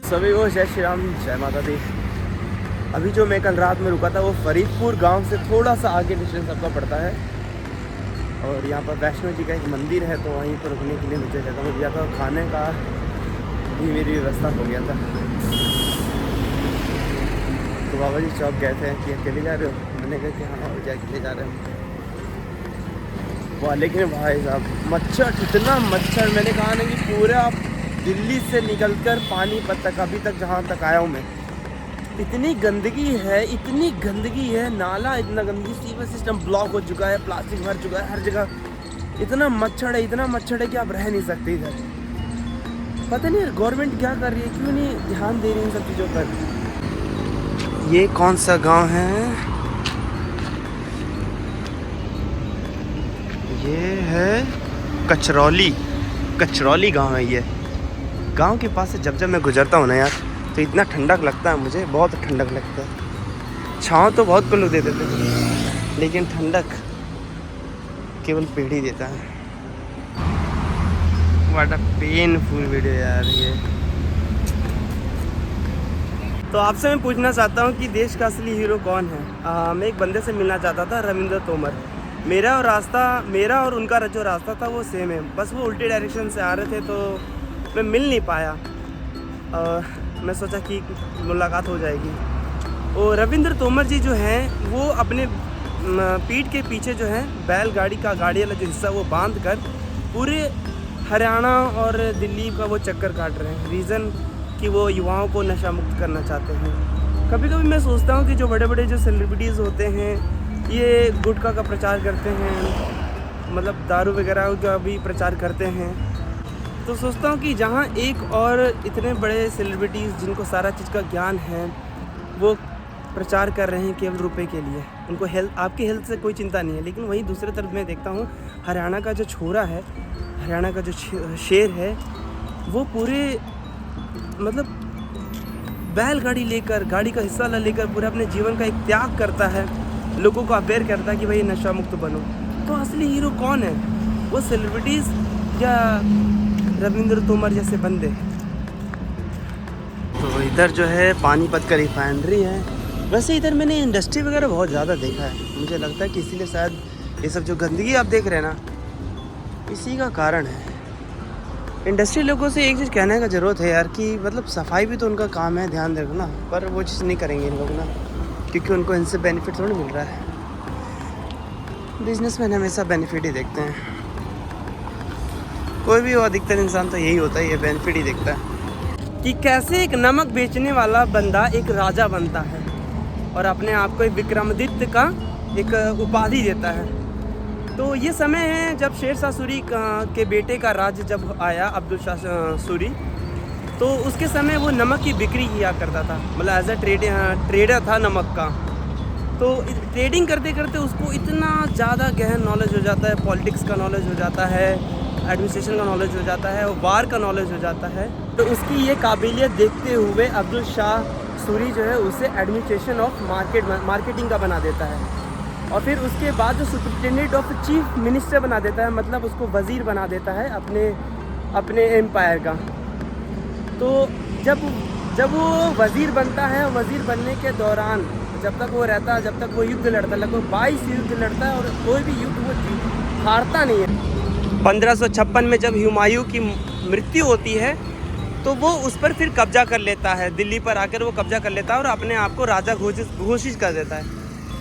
सभी को जय श्री राम, जय माता दी। अभी जो मैं कल रात में रुका था वो फरीदपुर गांव से थोड़ा सा आगे डिस्टेंस आपका पड़ता है। और यहाँ पर वैष्णो जी का एक मंदिर है, तो वहीं पर रुकने के लिए मुझे जगह मिल गया था और खाने का भी मेरी व्यवस्था हो गया था। तो बाबा जी चौक गए थे कि अकेले जा रहे हो? मैंने कहा कि हाँ और अकेले जा रहे हैं। वाह, लेकिन भाई साहब मच्छर, इतना मच्छर, मैंने कहा ना कि पूरा दिल्ली से निकलकर पानीपत तक अभी तक जहाँ तक आया हूँ मैं, इतनी गंदगी है, इतनी गंदगी है, नाला इतना गंदगी, सीवर सिस्टम ब्लॉक हो चुका है, प्लास्टिक भर चुका है हर जगह। इतना मच्छर है, इतना मच्छर है कि आप रह नहीं सकते इधर। पता नहीं गवर्नमेंट क्या कर रही है, क्यों नहीं ध्यान दे रही इन सब चीज़ों पर। ये कौन सा गांव है? ये है कचरौली, कचरौली गांव है ये। गांव के पास से जब मैं गुजरता हूँ ना यार, तो इतना ठंडक लगता है मुझे, बहुत ठंडक लगता है। छाँव तो बहुत कुछ लोग दे देते हैं, लेकिन ठंडक केवल पेड़ ही देता है। व्हाट अ पेनफुल वीडियो यार ये। तो आपसे मैं पूछना चाहता हूँ कि देश का असली हीरो कौन है? मैं एक बंदे से मिलना चाहता था, रविंद्र तोमर। मेरा और उनका जो रास्ता था वो सेम है, बस वो उल्टे डायरेक्शन से आ रहे थे, तो मैं मिल नहीं पाया। मैं सोचा कि मुलाकात हो जाएगी। और रविंद्र तोमर जी जो हैं वो अपने पीठ के पीछे जो है बैलगाड़ी का गाड़ी वाला जो हिस्सा वो बांध कर पूरे हरियाणा और दिल्ली का वो चक्कर काट रहे हैं। रीज़न कि वो युवाओं को नशा मुक्त करना चाहते हैं। कभी कभी मैं सोचता हूँ कि जो बड़े बड़े जो सेलिब्रिटीज़ होते हैं ये गुटखा का प्रचार करते हैं, मतलब दारू वगैरह का भी प्रचार करते हैं। तो सोचता हूँ कि जहाँ एक और इतने बड़े सेलिब्रिटीज़ जिनको सारा चीज़ का ज्ञान है वो प्रचार कर रहे हैं केवल रुपए के लिए, उनको आपकी हेल्थ से कोई चिंता नहीं है। लेकिन वहीं दूसरी तरफ मैं देखता हूँ हरियाणा का जो छोरा है, हरियाणा का जो शेर है, वो पूरे मतलब बैलगाड़ी लेकर, गाड़ी का हिस्सा लेकर पूरे अपने जीवन का एक त्याग करता है, लोगों को अवेयर करता है कि भाई नशा मुक्त बनो। तो असली हीरो कौन है? वो सेलिब्रिटीज़ या रविंद्र तोमर जैसे बंदे? तो इधर जो है पानीपत का रिफाइनरी है। वैसे इधर मैंने इंडस्ट्री वगैरह बहुत ज़्यादा देखा है, मुझे लगता है कि इसीलिए शायद ये सब जो गंदगी आप देख रहे हैं ना, इसी का कारण है। इंडस्ट्री लोगों से एक चीज़ कहने का ज़रूरत है यार कि मतलब सफाई भी तो उनका काम है, ध्यान रखना, पर वो चीज़ नहीं करेंगे इन लोग ना, क्योंकि उनको इनसे बेनिफिट थोड़ा मिल रहा है। बिजनेसमैन हमेशा बेनिफिट ही देखते हैं, कोई भी हो, अधिकतर इंसान तो यही होता है, ये बेनिफिट ही देखता है। कि कैसे एक नमक बेचने वाला बंदा एक राजा बनता है और अपने आप को एक विक्रमादित्य का एक उपाधि देता है। तो ये समय है जब शेरशाह सूरी के बेटे का राज्य जब आया, अब्दुल शाह सूरी, तो उसके समय वो नमक की बिक्री किया करता था, मतलब एज अ ट्रेडर था नमक का। तो ट्रेडिंग करते करते उसको इतना ज़्यादा गहन नॉलेज हो जाता है, पॉलिटिक्स का नॉलेज हो जाता है, एडमिनिस्ट्रेशन का नॉलेज हो जाता है, वार का नॉलेज हो जाता है। तो उसकी ये काबिलियत देखते हुए अब्दुल शाह सूरी जो है उसे एडमिनिस्ट्रेशन ऑफ मार्केटिंग का बना देता है। और फिर उसके बाद जो सुपरिटेंडेंट ऑफ चीफ मिनिस्टर बना देता है, मतलब उसको वज़ीर बना देता है अपने एम्पायर का। तो जब वो वज़ीर बनता है, वज़ीर बनने के दौरान जब तक वो रहता है, जब तक वो युद्ध लड़ता है, लगभग 22 युद्ध लड़ता है और कोई भी युद्ध वो हारता नहीं है। 1556 में जब हुमायूं की मृत्यु होती है तो वो उस पर फिर कब्जा कर लेता है, दिल्ली पर आकर वो कब्जा कर लेता है और अपने आप को राजा घोषित कर देता है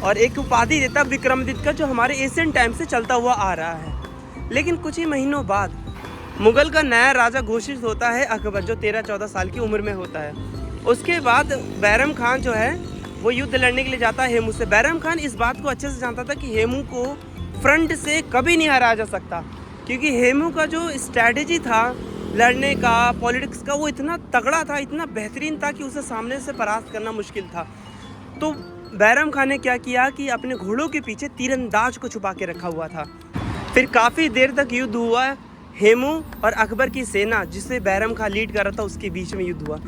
और एक उपाधि देता है विक्रमादित्य का, जो हमारे एशियन टाइम से चलता हुआ आ रहा है। लेकिन कुछ ही महीनों बाद मुगल का नया राजा घोषित होता है अकबर, जो 13-14 साल की उम्र में होता है। उसके बाद बैरम खान जो है वो युद्ध लड़ने के लिए जाता है हेमू से। बैरम खान इस बात को अच्छे से जानता था कि हेमू को फ्रंट से कभी नहीं हराया जा सकता, क्योंकि हेमू का जो स्ट्रैटेजी था लड़ने का, पॉलिटिक्स का, वो इतना तगड़ा था, इतना बेहतरीन था कि उसे सामने से परास्त करना मुश्किल था। तो बैरम खान ने क्या किया कि अपने घोड़ों के पीछे तीरंदाज को छुपा के रखा हुआ था। फिर काफ़ी देर तक युद्ध हुआ, हेमू और अकबर की सेना जिसे बैरम खान लीड कर रहा था उसके बीच में युद्ध हुआ।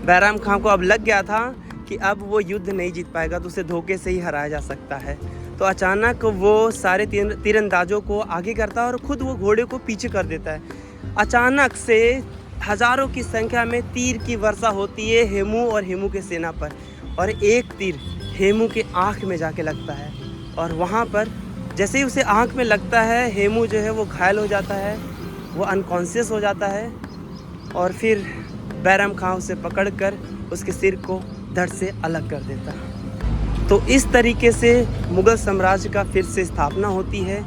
बैरम खान को अब लग गया था कि अब वो युद्ध नहीं जीत पाएगा, तो उसे धोखे से ही हराया जा सकता है। तो अचानक वो सारे तीरंदाजों को आगे करता है और ख़ुद वो घोड़े को पीछे कर देता है। अचानक से हज़ारों की संख्या में तीर की वर्षा होती है हेमू और हेमू के सेना पर, और एक तीर हेमू के आँख में जाके लगता है, और वहाँ पर जैसे ही उसे आँख में लगता है हेमू जो है वो घायल हो जाता है, वो अनकॉन्शियस हो जाता है, और फिर बैरम खां उसे पकड़कर उसके सिर को धड़ से अलग कर देता है। तो इस तरीके से मुग़ल साम्राज्य का फिर से स्थापना होती है,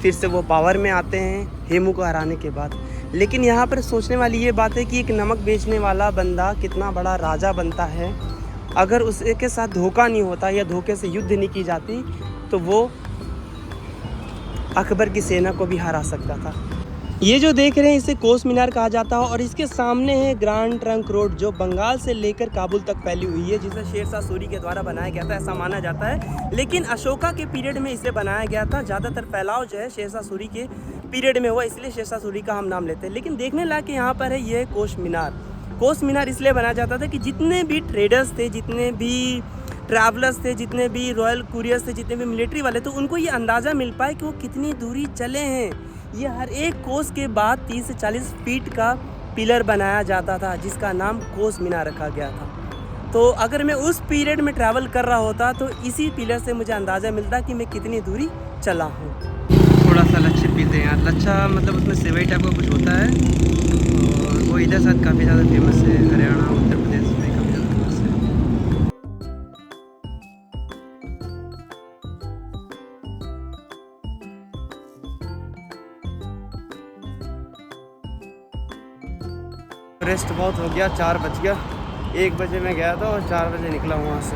फिर से वो पावर में आते हैं हेमू को हराने के बाद। लेकिन यहाँ पर सोचने वाली ये बात है कि एक नमक बेचने वाला बंदा कितना बड़ा राजा बनता है, अगर उसके साथ धोखा नहीं होता या धोखे से युद्ध नहीं की जाती तो वो अकबर की सेना को भी हरा सकता था। ये जो देख रहे हैं इसे कोस मीनार कहा जाता है, और इसके सामने है ग्रैंड ट्रंक रोड जो बंगाल से लेकर काबुल तक फैली हुई है, जिसे शेरशाह सूरी के द्वारा बनाया गया था ऐसा माना जाता है। लेकिन अशोका के पीरियड में इसे बनाया गया था, ज़्यादातर फैलाव जो है शेरशाह सूरी के पीरियड में हुआ, इसलिए शेरशाह सूरी का हम नाम लेते हैं। लेकिन देखने लायक यहाँ पर है ये कोस मीनार। कोस मीनार इसलिए बनाया जाता था कि जितने भी ट्रेडर्स थे, जितने भी ट्रैवलर्स थे, जितने भी रॉयल कुरियर्स थे, जितने भी मिलिट्री वाले, तो उनको ये अंदाज़ा मिल पाए कि वो कितनी दूरी चले हैं। ये हर एक कोस के बाद 30 से 40 फीट का पिलर बनाया जाता था, जिसका नाम कोस मीनार रखा गया था। तो अगर मैं उस पीरियड में ट्रैवल कर रहा होता तो इसी पिलर से मुझे अंदाज़ा मिलता कि मैं कितनी दूरी चला हूँ। थोड़ा सा लच्छे पीते हैं यार। लच्छा मतलब उसमें सेवई टाइप का कुछ होता है, और वो इधर साथ काफ़ी ज़्यादा फेमस है, हरियाणा उत्तर प्रदेश में काफ़ी ज़्यादा फेमस है। रेस्ट बहुत हो गया, 4 बज गया। 1 बजे मैं गया था और 4 बजे निकला हूँ वहाँ से।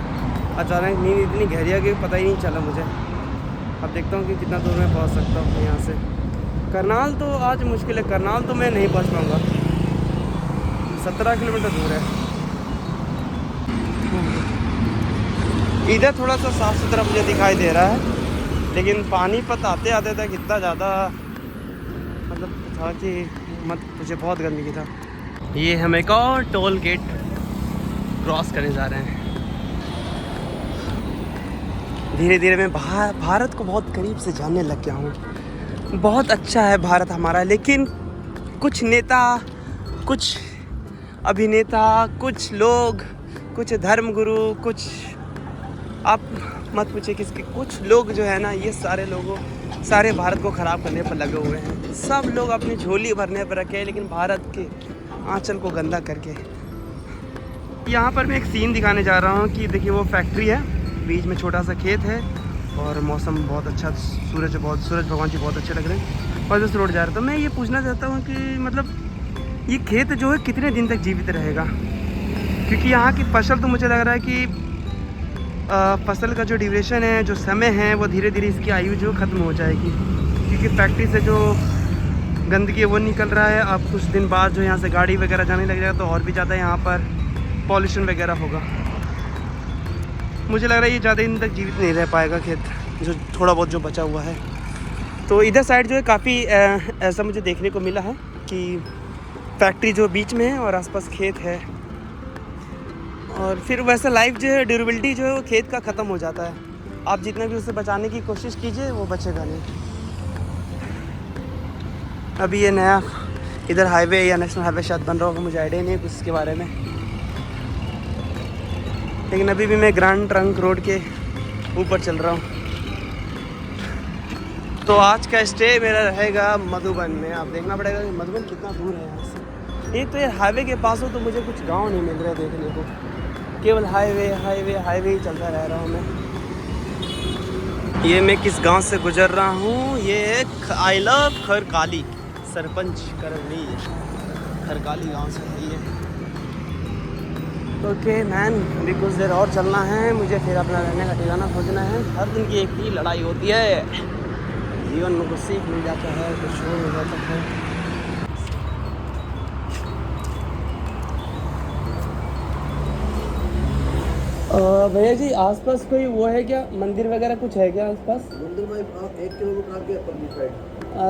अचानक नींद इतनी गहरी आ गई, पता ही नहीं चला मुझे। अब देखता हूँ कि कितना दूर मैं पहुँच सकता हूँ यहाँ से। करनाल तो आज मुश्किल है, करनाल तो मैं नहीं पहुँच पाऊँगा, 17 किलोमीटर दूर है। इधर थोड़ा सा साफ़ सुथरा मुझे दिखाई दे रहा है, लेकिन पानीपत आते आते तक इतना ज़्यादा मतलब था कि मत मुझे बहुत गंदगी था। ये हम एक और टोल गेट क्रॉस करने जा रहे हैं। धीरे धीरे मैं भारत को बहुत करीब से जानने लग गया हूँ। बहुत अच्छा है भारत हमारा, लेकिन कुछ नेता, कुछ अभिनेता, कुछ लोग, कुछ धर्मगुरु, कुछ आप मत पूछिए किसके, कुछ लोग जो है ना, ये सारे भारत को ख़राब करने पर लगे हुए हैं। सब लोग अपनी झोली भरने पर रखे हैं, लेकिन भारत के आंचल को गंदा करके। यहाँ पर मैं एक सीन दिखाने जा रहा हूँ कि देखिए वो फैक्ट्री है, बीच में छोटा सा खेत है, और मौसम बहुत अच्छा, सूरज भगवान जी बहुत अच्छे लग रहे हैं, और इस रोड जा रहा था। मैं ये पूछना चाहता हूँ कि मतलब ये खेत जो है कितने दिन तक जीवित रहेगा, क्योंकि यहाँ की फसल तो मुझे लग रहा है कि फसल का जो ड्यूरेशन है, जो समय है, वो धीरे धीरे इसकी आयु जो ख़त्म हो जाएगी, क्योंकि फैक्ट्री से जो गंदगी वो निकल रहा है। अब कुछ दिन बाद जो यहाँ से गाड़ी वगैरह जाने लग जाएगा तो और भी ज़्यादा यहाँ पर पॉल्यूशन वगैरह होगा। मुझे लग रहा है ये ज़्यादा दिन तक जीवित नहीं रह पाएगा खेत, जो थोड़ा बहुत जो बचा हुआ है। तो इधर साइड जो है काफ़ी ऐसा मुझे देखने को मिला है कि फैक्ट्री जो बीच में है और आसपास खेत है, और फिर वैसा लाइफ जो है, ड्यूरेबिलिटी जो है वो खेत का ख़त्म हो जाता है। आप जितना भी उसे बचाने की कोशिश कीजिए वो बचेगा नहीं। अभी ये नया इधर हाईवे या नेशनल हाईवे शायद बन रहा होगा, मुझे आइडिया नहीं है कुछ इसके बारे में, लेकिन अभी भी मैं ग्रैंड ट्रंक रोड के ऊपर चल रहा हूँ। तो आज का स्टे मेरा रहेगा मधुबन में। आप देखना पड़ेगा कि मधुबन कितना दूर है यहाँ से। एक तो ये हाईवे के पास हो तो मुझे कुछ गांव नहीं मिल रहा है देखने को, केवल हाईवे हाईवे हाईवे ही चलता रह रहा हूँ मैं। ये मैं किस गांव से गुजर रहा हूँ, ये है आई लव खरकाली, सरपंच करवी खरकाली गांव से है ये। ओके मैन, अभी कुछ देर और चलना है मुझे, फिर अपना रहने का ठिकाना खोजना है। हर दिन की एक ही लड़ाई होती है, जीवन में कुछ सीख मिल जाता है, कुछ शोर हो जाता है। भैया जी आसपास कोई वो है क्या, मंदिर वगैरह कुछ है क्या आसपास? मंदिर में 1 किलोमीटर आगे परली साइड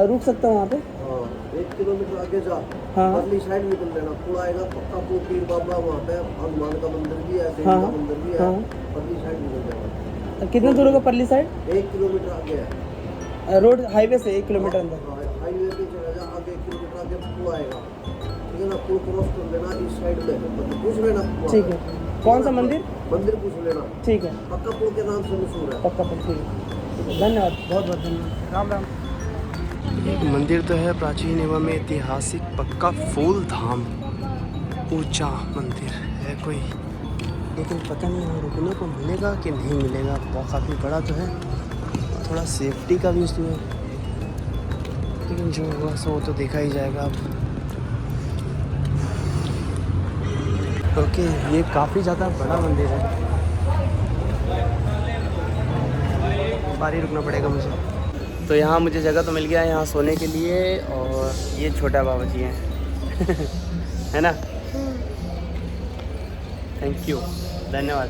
रुक सकता हूँ वहाँ पे? हाँ 1 किलोमीटर आगे जा, हाँ परली साइड निकल लेना, पुल आएगा पक्का पुल, पीर बाबा वहाँ पे, हनुमान का मंदिर भी है, देवी का मंदिर भी है, परली साइड निकल जाएगा। कितना दूर होगा परली साइड? 1 किलोमीटर आगे है रोड हाईवे से 1 किलोमीटर अंदर। हाईवे पे चला जा, आगे 1 किलोमीटर आगे पुल आएगा, जाना, पुल क्रॉस कर लेना, इस साइड में है मंदिर, पूछ लेना। ठीक है, कौन सा मंदिर? मंदिर पूछ लेना, ठीक है, पक्का पुल के नाम से मशहूर है। पक्का पक्का, ठीक है, धन्यवाद, बहुत बहुत धन्यवाद, राम राम। एक मंदिर तो है प्राचीन एवं ऐतिहासिक पक्का फूल धाम, ऊंचा मंदिर है कोई, लेकिन पता नहीं यहाँ रुकने को मिलेगा कि नहीं मिलेगा। बहुत काफ़ी बड़ा तो है, थोड़ा सेफ्टी का भी इशू है, लेकिन जो हुआ सो वो तो देखा ही जाएगा अब। ओके, ये काफ़ी ज़्यादा बड़ा मंदिर है, बाहर रुकना पड़ेगा मुझे। तो यहाँ मुझे जगह तो मिल गया है यहाँ सोने के लिए, और ये छोटा बाबा जी हैं है ना। थैंक यू, धन्यवाद।